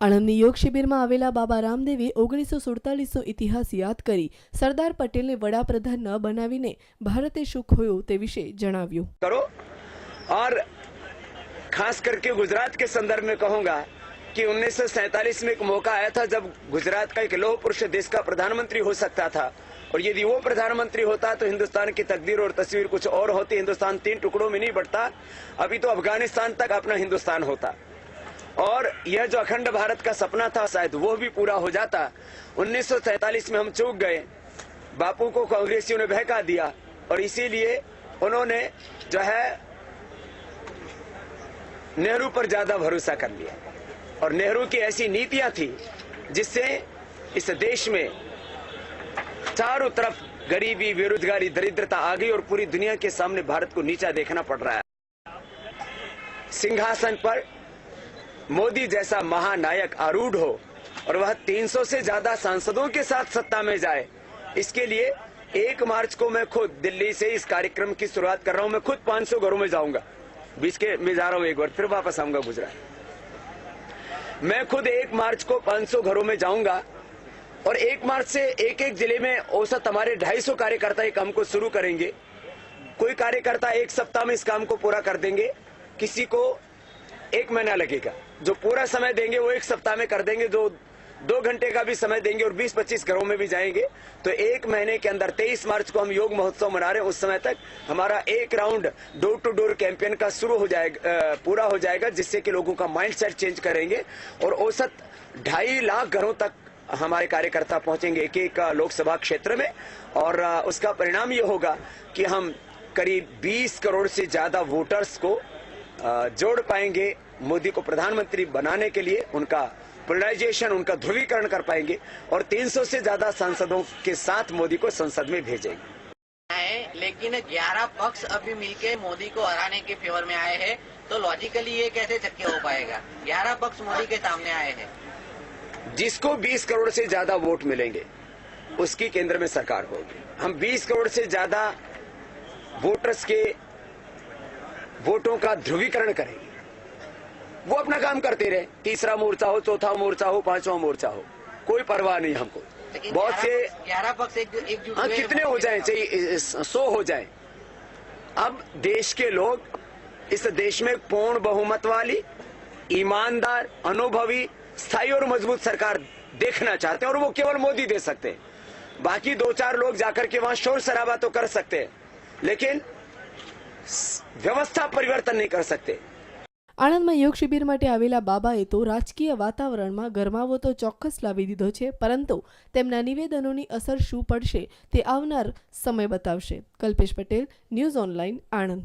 આણંદની યોગ શિબિરમાં આવેલા બાબા રામદેવે 1947નો ઇતિહાસ યાદ કરી સરદાર પટેલને વડાપ્રધાન ન બનાવીને ભારતે શું ખોયું તે વિશે જણાવ્યું। करो और खास करके गुजरात के संदर्भ में कहूंगा कि 1947 में एक मौका आया था जब गुजरात का एक लौह पुरुष देश का प्रधानमंत्री हो सकता था, और यदि वो प्रधानमंत्री होता तो हिंदुस्तान की तकदीर और तस्वीर कुछ और होती। हिंदुस्तान 3 टुकड़ों में नहीं बंटता, अभी तो अफगानिस्तान तक अपना हिंदुस्तान होता, और यह जो अखंड भारत का सपना था शायद वो भी पूरा हो जाता। 1947 में हम चूक गए, बापू को कांग्रेसियों ने बहका दिया, और इसीलिए उन्होंने जो है नेहरू पर ज्यादा भरोसा कर लिया, और नेहरू की ऐसी नीतियां थी जिससे इस देश में चारों तरफ गरीबी, बेरोजगारी, दरिद्रता आ गई, और पूरी दुनिया के सामने भारत को नीचा देखना पड़ रहा है। सिंहासन पर मोदी जैसा महानायक आरूढ़ हो और वह 300 से ज्यादा सांसदों के साथ सत्ता में जाए, इसके लिए 1 मार्च को मैं खुद दिल्ली से इस कार्यक्रम की शुरुआत कर रहा हूं। मैं खुद 500 घरों में जाऊंगा, बीच के में जा रहा हूं, एक बार फिर वापस आऊंगा गुजरात। मैं खुद 1 मार्च को 500 घरों में जाऊंगा, और 1 मार्च से एक जिले में औसत हमारे 250 कार्यकर्ता ये काम को शुरू करेंगे। कोई कार्यकर्ता 1 सप्ताह में इस काम को पूरा कर देंगे, किसी को 1 महीना लगेगा। जो पूरा समय देंगे वो 1 सप्ताह में कर देंगे, जो 2 घंटे का भी समय देंगे और 20-25 घरों में भी जाएंगे, तो 1 महीने के अंदर 23 मार्च को हम योग महोत्सव मना रहे हैं। उस समय तक हमारा 1 round door to door campaign का शुरू हो जाएगा, पूरा हो जाएगा, जिससे कि लोगों का माइंडसेट चेंज करेंगे, और औसत 2.5 लाख घरों तक हमारे कार्यकर्ता पहुंचेंगे एक लोकसभा क्षेत्र में। और उसका परिणाम ये होगा कि हम करीब 20 करोड़ से ज्यादा वोटर्स को जोड़ पाएंगे मोदी को प्रधानमंत्री बनाने के लिए, उनका पोलराइजेशन, उनका ध्रुवीकरण कर पाएंगे, और 300 से ज्यादा सांसदों के साथ मोदी को संसद में भेजेंगे। लेकिन 11 पक्ष अभी मिलके मोदी को हराने के फेवर में आए हैं, तो लॉजिकली ये कैसे शक्य हो पाएगा? 11 पक्ष मोदी के सामने आए हैं। जिसको 20 करोड़ से ज्यादा वोट मिलेंगे उसकी केंद्र में सरकार होगी। हम 20 करोड़ से ज्यादा वोटर्स के वोटों का ध्रुवीकरण करेंगे। वो अपना काम करते रहे, 3रा मोर्चा हो, 4था मोर्चा हो, 5वां मोर्चा हो, कोई परवाह नहीं हमको। बहुत से 11 पक्ष एकजुट हाँ, कितने हो जाए, चाहिए 100 हो जाए। अब देश के लोग इस देश में पूर्ण बहुमत वाली, ईमानदार, अनुभवी, स्थायी और मजबूत सरकार देखना चाहते हैं, और वो केवल मोदी दे सकते हैं। बाकी 2-4 लोग जाकर के वहां शोर शराबा तो कर सकते हैं, लेकिन व्यवस्था परिवर्तन नहीं कर सकते। આણંદમાં યોગ શિબિર માટે આવેલા બાબાએ તો રાજકીય વાતાવરણમાં ગરમાવો તો ચોક્કસ લાવી દીધો છે, પરંતુ તેમના નિવેદનોની અસર શું પડશે તે આવનાર સમય બતાવશે। Kalpesh Patel, news online, Anand.